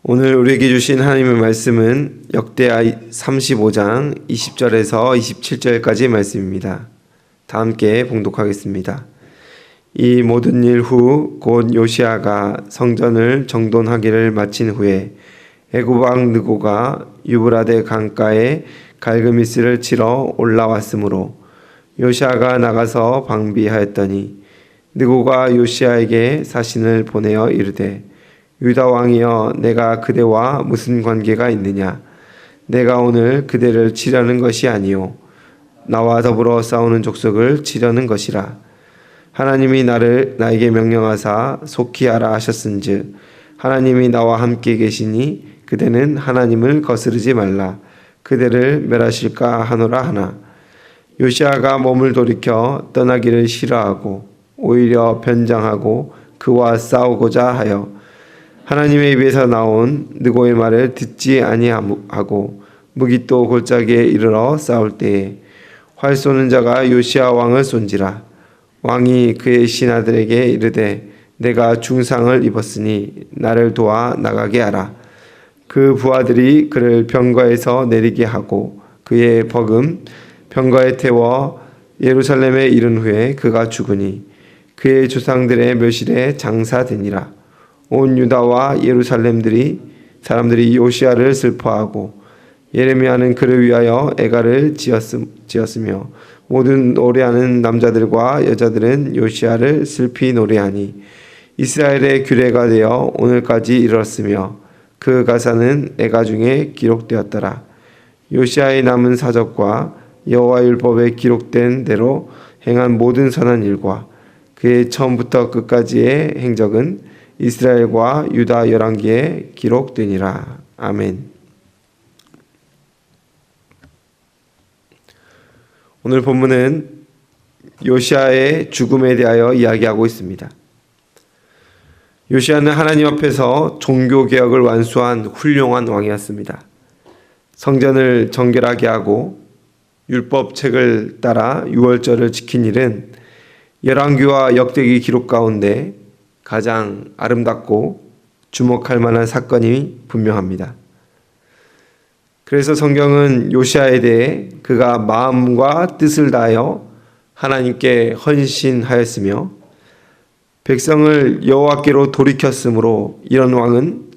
오늘 우리에게 주신 하나님의 말씀은 역대하 35장 20절에서 27절까지 말씀입니다. 다 함께 봉독하겠습니다. 이 모든 일 후 곧 요시야가 성전을 정돈하기를 마친 후에 애굽 왕 느고가 유브라데 강가에 갈그미스를 치러 올라왔으므로 요시야가 나가서 방비하였더니 느고가 요시야에게 사신을 보내어 이르되 유다 왕이여, 내가 그대와 무슨 관계가 있느냐? 내가 오늘 그대를 치려는 것이 아니요 나와 더불어 싸우는 족속을 치려는 것이라. 하나님이 나에게 명령하사 속히 하라 하셨은즉 하나님이 나와 함께 계시니 그대는 하나님을 거스르지 말라. 그대를 멸하실까 하노라 하나. 요시야가 몸을 돌이켜 떠나기를 싫어하고 오히려 변장하고 그와 싸우고자 하여 하나님의 입에서 나온 느고의 말을 듣지 아니하고 무깃도 골짜기에 이르러 싸울 때에 활 쏘는 자가 요시야 왕을 쏜지라. 왕이 그의 신하들에게 이르되 내가 중상을 입었으니 나를 도와 나가게 하라. 그 부하들이 그를 병거에서 내리게 하고 그의 버금 병거에 태워 예루살렘에 이른 후에 그가 죽으니 그의 조상들의 묘실에 장사되니라. 온 유다와 예루살렘 사람들이 요시야를 슬퍼하고 예레미야는 그를 위하여 애가를 지었으며 모든 노래하는 남자들과 여자들은 요시야를 슬피 노래하니 이스라엘의 규례가 되어 오늘까지 이르렀으며 그 가사는 애가 중에 기록되었더라. 요시야의 남은 사적과 여호와 율법에 기록된 대로 행한 모든 선한 일과 그의 처음부터 끝까지의 행적은 이스라엘과 유다 열왕기에 기록되니라. 아멘. 오늘 본문은 요시야의 죽음에 대하여 이야기하고 있습니다. 요시야는 하나님 앞에서 종교개혁을 완수한 훌륭한 왕이었습니다. 성전을 정결하게 하고 율법책을 따라 유월절을 지킨 일은 열왕기와 역대기 기록 가운데 가장 아름답고 주목할 만한 사건이 분명합니다. 그래서 성경은 요시야에 대해 그가 마음과 뜻을 다하여 하나님께 헌신하였으며 백성을 여호와께로 돌이켰으므로 이런 왕은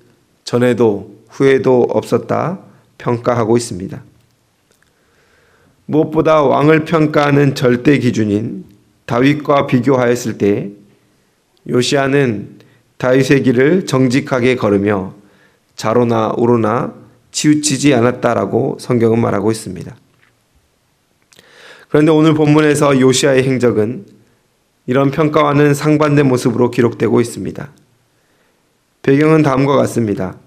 전에도 후에도 없었다 평가하고 있습니다. 무엇보다 왕을 평가하는 절대 기준인 다윗과 비교하였을 때 요시야는 다윗의 길을 정직하게 걸으며 좌로나 우로나 치우치지 않았다라고 성경은 말하고 있습니다. 그런데 오늘 본문에서 요시야의 행적은 이런 평가와는 상반된 모습으로 기록되고 있습니다. 배경은 다음과 같습니다.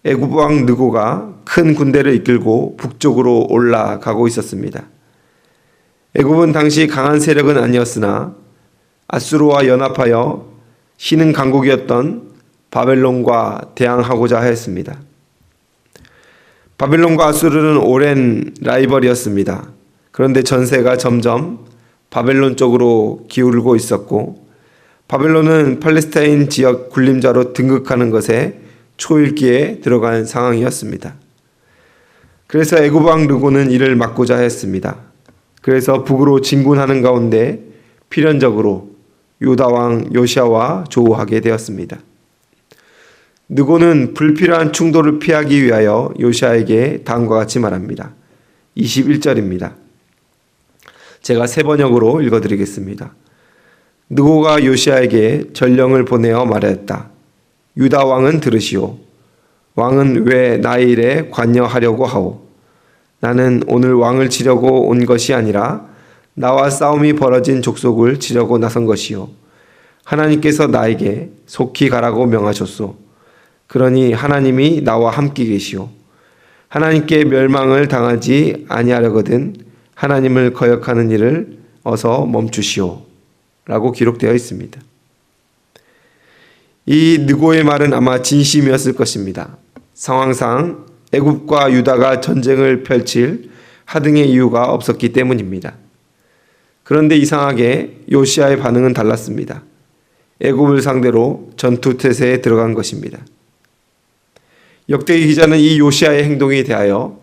애굽 왕 느고가 큰 군대를 이끌고 북쪽으로 올라가고 있었습니다. 애굽은 당시 강한 세력은 아니었으나 아수르와 연합하여 신흥 강국이었던 바벨론과 대항하고자 하였습니다. 바벨론과 아수르는 오랜 라이벌이었습니다. 그런데 전세가 점점 바벨론 쪽으로 기울고 있었고 바벨론은 팔레스타인 지역 군림자로 등극하는 것에 초읽기에 들어간 상황이었습니다. 그래서 애굽 왕 느고는 이를 막고자 했습니다. 그래서 북으로 진군하는 가운데 필연적으로 유다 왕 요시야와 조우하게 되었습니다. 느고는 불필요한 충돌을 피하기 위하여 요시야에게 다음과 같이 말합니다. 21절입니다. 제가 세 번역으로 읽어드리겠습니다. 느고가 요시야에게 전령을 보내어 말하였다. 유다 왕은 들으시오. 왕은 왜 나의 일에 관여하려고 하오? 나는 오늘 왕을 치려고 온 것이 아니라 나와 싸움이 벌어진 족속을 치려고 나선 것이요. 하나님께서 나에게 속히 가라고 명하셨소. 그러니 하나님이 나와 함께 계시오. 하나님께 멸망을 당하지 아니하려거든 하나님을 거역하는 일을 어서 멈추시오. 라고 기록되어 있습니다. 이 느고의 말은 아마 진심이었을 것입니다. 상황상 애굽과 유다가 전쟁을 펼칠 하등의 이유가 없었기 때문입니다. 그런데 이상하게 요시야의 반응은 달랐습니다. 애굽을 상대로 전투태세에 들어간 것입니다. 역대기 기자는 이 요시아의 행동에 대하여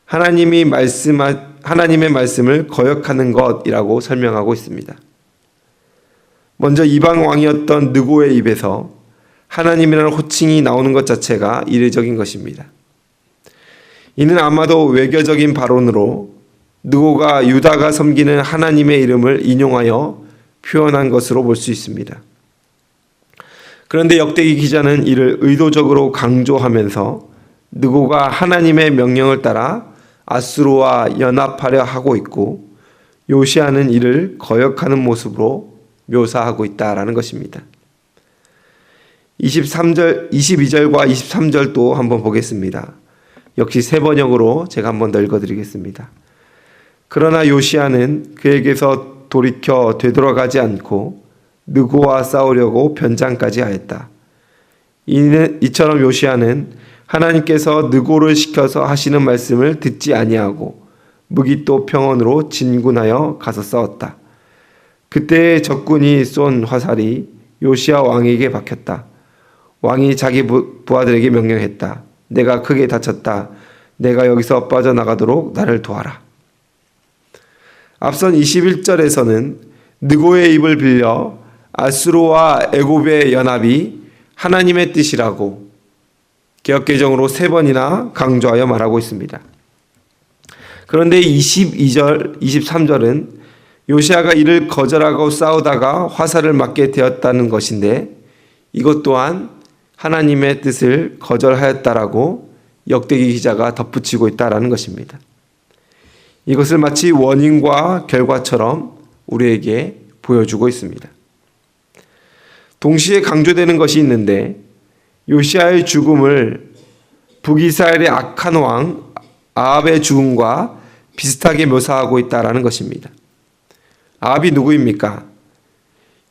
하나님의 말씀을 거역하는 것이라고 설명하고 있습니다. 먼저 이방 왕이었던 느고의 입에서 하나님이라는 호칭이 나오는 것 자체가 이례적인 것입니다. 이는 아마도 외교적인 발언으로 느고가 유다가 섬기는 하나님의 이름을 인용하여 표현한 것으로 볼 수 있습니다. 그런데 역대기 기자는 이를 의도적으로 강조하면서 느고가 하나님의 명령을 따라 아수르와 연합하려 하고 있고 요시아는 이를 거역하는 모습으로 묘사하고 있다라는 것입니다. 22절과 23절도 한번 보겠습니다. 역시 세 번역으로 제가 한번 더 읽어드리겠습니다. 그러나 요시아는 그에게서 돌이켜 되돌아가지 않고 느고와 싸우려고 변장까지 하였다. 이처럼 요시아는 하나님께서 느고를 시켜서 하시는 말씀을 듣지 아니하고 무기또 평원으로 진군하여 가서 싸웠다. 그때 적군이 쏜 화살이 요시아 왕에게 박혔다. 왕이 자기 부하들에게 명령했다. 내가 크게 다쳤다. 내가 여기서 빠져나가도록 나를 도와라. 앞선 21절에서는 느고의 입을 빌려 아수르와 애굽의 연합이 하나님의 뜻이라고 개역개정으로 3번이나 강조하여 말하고 있습니다. 그런데 22절, 23절은 요시아가 이를 거절하고 싸우다가 화살을 맞게 되었다는 것인데 이것 또한 하나님의 뜻을 거절하였다라고 역대기 기자가 덧붙이고 있다라는 것입니다. 이것을 마치 원인과 결과처럼 우리에게 보여주고 있습니다. 동시에 강조되는 것이 있는데 요시아의 죽음을 북이스라엘의 악한 왕 아합의 죽음과 비슷하게 묘사하고 있다라는 것입니다. 아합이 누구입니까?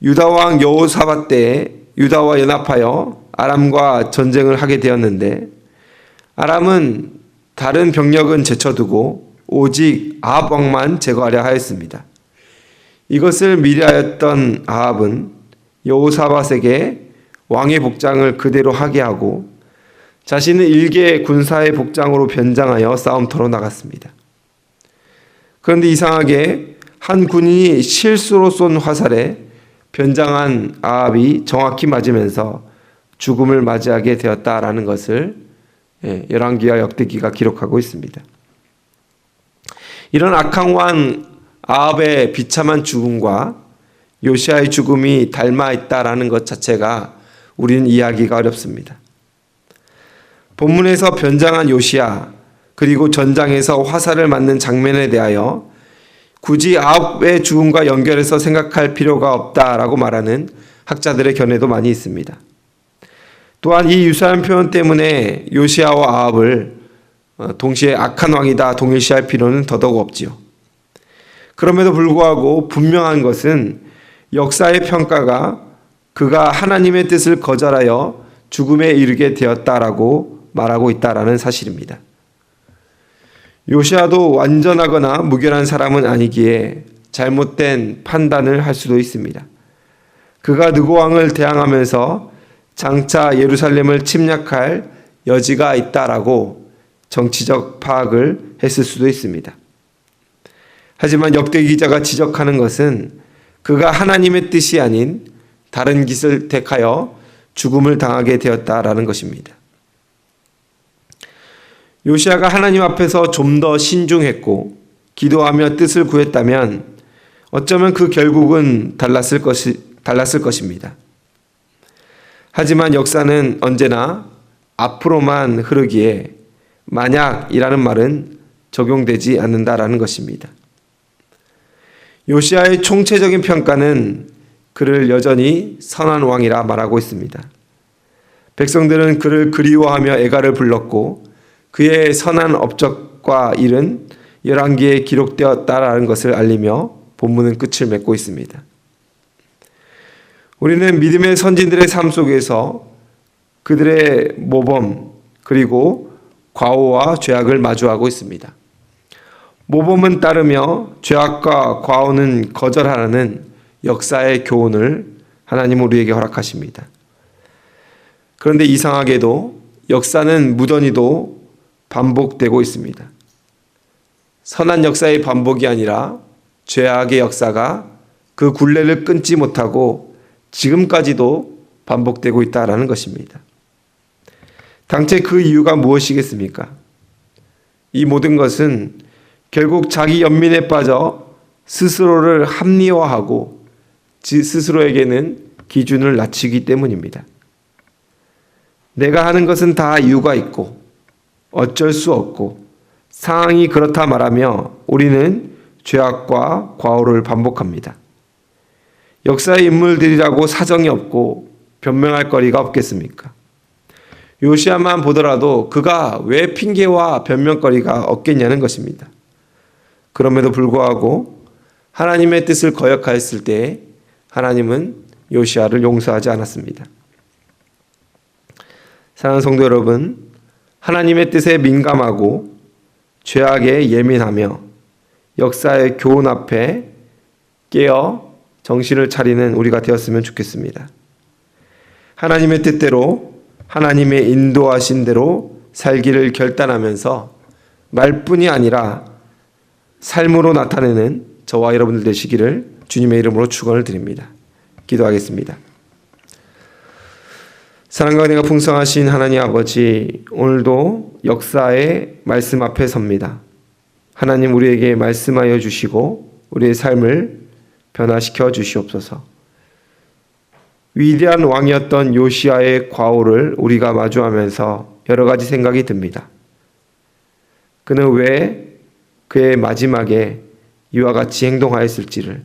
유다 왕 여호사밧 때에 유다와 연합하여 아람과 전쟁을 하게 되었는데 아람은 다른 병력은 제쳐두고 오직 아합 왕만 제거하려 하였습니다. 이것을 미리하였던 아합은 여호사밧에게 왕의 복장을 그대로 하게 하고 자신은 일개 군사의 복장으로 변장하여 싸움터로 나갔습니다. 그런데 이상하게 한 군인이 실수로 쏜 화살에 변장한 아합이 정확히 맞으면서 죽음을 맞이하게 되었다라는 것을 열왕기와 역대기가 기록하고 있습니다. 이런 악한 왕 아합의 비참한 죽음과 요시아의 죽음이 닮아 있다라는 것 자체가 우리는 이해하기가 어렵습니다. 본문에서 변장한 요시아 그리고 전장에서 화살을 맞는 장면에 대하여 굳이 아합의 죽음과 연결해서 생각할 필요가 없다라고 말하는 학자들의 견해도 많이 있습니다. 또한 이 유사한 표현 때문에 요시아와 아합을 동시에 악한 왕이다 동일시할 필요는 더더욱 없지요. 그럼에도 불구하고 분명한 것은 역사의 평가가 그가 하나님의 뜻을 거절하여 죽음에 이르게 되었다라고 말하고 있다라는 사실입니다. 요시아도 완전하거나 무결한 사람은 아니기에 잘못된 판단을 할 수도 있습니다. 그가 느고 왕을 대항하면서 장차 예루살렘을 침략할 여지가 있다라고 정치적 파악을 했을 수도 있습니다. 하지만 역대기 기자가 지적하는 것은 그가 하나님의 뜻이 아닌 다른 길을 택하여 죽음을 당하게 되었다라는 것입니다. 요시아가 하나님 앞에서 좀 더 신중했고 기도하며 뜻을 구했다면 어쩌면 그 결국은 달랐을 것입니다. 하지만 역사는 언제나 앞으로만 흐르기에 만약이라는 말은 적용되지 않는다라는 것입니다. 요시아의 총체적인 평가는 그를 여전히 선한 왕이라 말하고 있습니다. 백성들은 그를 그리워하며 애가를 불렀고 그의 선한 업적과 일은 열왕기에 기록되었다라는 것을 알리며 본문은 끝을 맺고 있습니다. 우리는 믿음의 선진들의 삶 속에서 그들의 모범 그리고 과오와 죄악을 마주하고 있습니다. 모범은 따르며 죄악과 과오는 거절하라는 역사의 교훈을 하나님 우리에게 허락하십니다. 그런데 이상하게도 역사는 무던히도 반복되고 있습니다. 선한 역사의 반복이 아니라 죄악의 역사가 그 굴레를 끊지 못하고 지금까지도 반복되고 있다라는 것입니다. 당최 그 이유가 무엇이겠습니까? 이 모든 것은 결국 자기 연민에 빠져 스스로를 합리화하고 스스로에게는 기준을 낮추기 때문입니다. 내가 하는 것은 다 이유가 있고 어쩔 수 없고 상황이 그렇다 말하며 우리는 죄악과 과오를 반복합니다. 역사의 인물들이라고 사정이 없고 변명할 거리가 없겠습니까? 요시야만 보더라도 그가 왜 핑계와 변명거리가 없겠냐는 것입니다. 그럼에도 불구하고 하나님의 뜻을 거역하였을 때 하나님은 요시야를 용서하지 않았습니다. 사랑하는 성도 여러분, 하나님의 뜻에 민감하고 죄악에 예민하며 역사의 교훈 앞에 깨어 정신을 차리는 우리가 되었으면 좋겠습니다. 하나님의 뜻대로 하나님의 인도하신 대로 살기를 결단하면서 말뿐이 아니라 삶으로 나타내는 저와 여러분들 되시기를 주님의 이름으로 축원을 드립니다. 기도하겠습니다. 사랑과 은혜가 풍성하신 하나님 아버지, 오늘도 역사의 말씀 앞에 섭니다. 하나님, 우리에게 말씀하여 주시고 우리의 삶을 변화시켜 주시옵소서. 위대한 왕이었던 요시야의 과오를 우리가 마주하면서 여러 가지 생각이 듭니다. 그는 왜 그의 마지막에 이와 같이 행동하였을지를,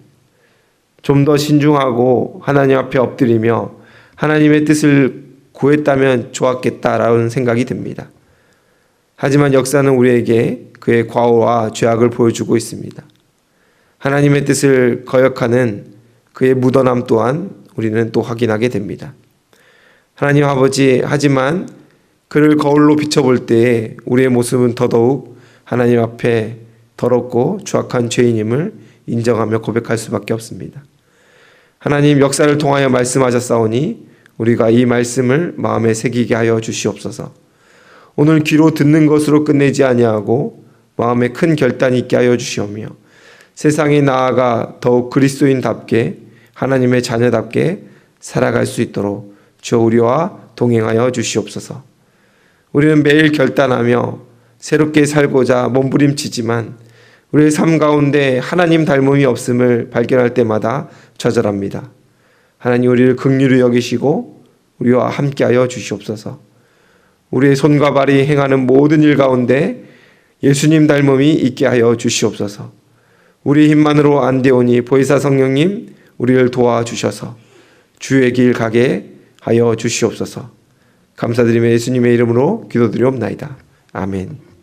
좀 더 신중하고 하나님 앞에 엎드리며 하나님의 뜻을 구했다면 좋았겠다라는 생각이 듭니다. 하지만 역사는 우리에게 그의 과오와 죄악을 보여주고 있습니다. 하나님의 뜻을 거역하는 그의 무던함 또한 우리는 또 확인하게 됩니다. 하나님 아버지, 하지만 그를 거울로 비춰볼 때에 우리의 모습은 더더욱 하나님 앞에 더럽고 추악한 죄인임을 인정하며 고백할 수밖에 없습니다. 하나님, 역사를 통하여 말씀하셨사오니 우리가 이 말씀을 마음에 새기게 하여 주시옵소서. 오늘 귀로 듣는 것으로 끝내지 아니하고 마음에 큰 결단이 있게 하여 주시오며 세상에 나아가 더욱 그리스도인답게 하나님의 자녀답게 살아갈 수 있도록 주여 우리와 동행하여 주시옵소서. 우리는 매일 결단하며 새롭게 살고자 몸부림치지만 우리의 삶 가운데 하나님 닮음이 없음을 발견할 때마다 좌절합니다. 하나님, 우리를 긍휼히 여기시고 우리와 함께하여 주시옵소서. 우리의 손과 발이 행하는 모든 일 가운데 예수님 닮음이 있게 하여 주시옵소서. 우리 힘만으로 안 되오니 보혜사 성령님, 우리를 도와주셔서 주의 길 가게 하여 주시옵소서. 감사드리며 예수님의 이름으로 기도드리옵나이다. 아멘.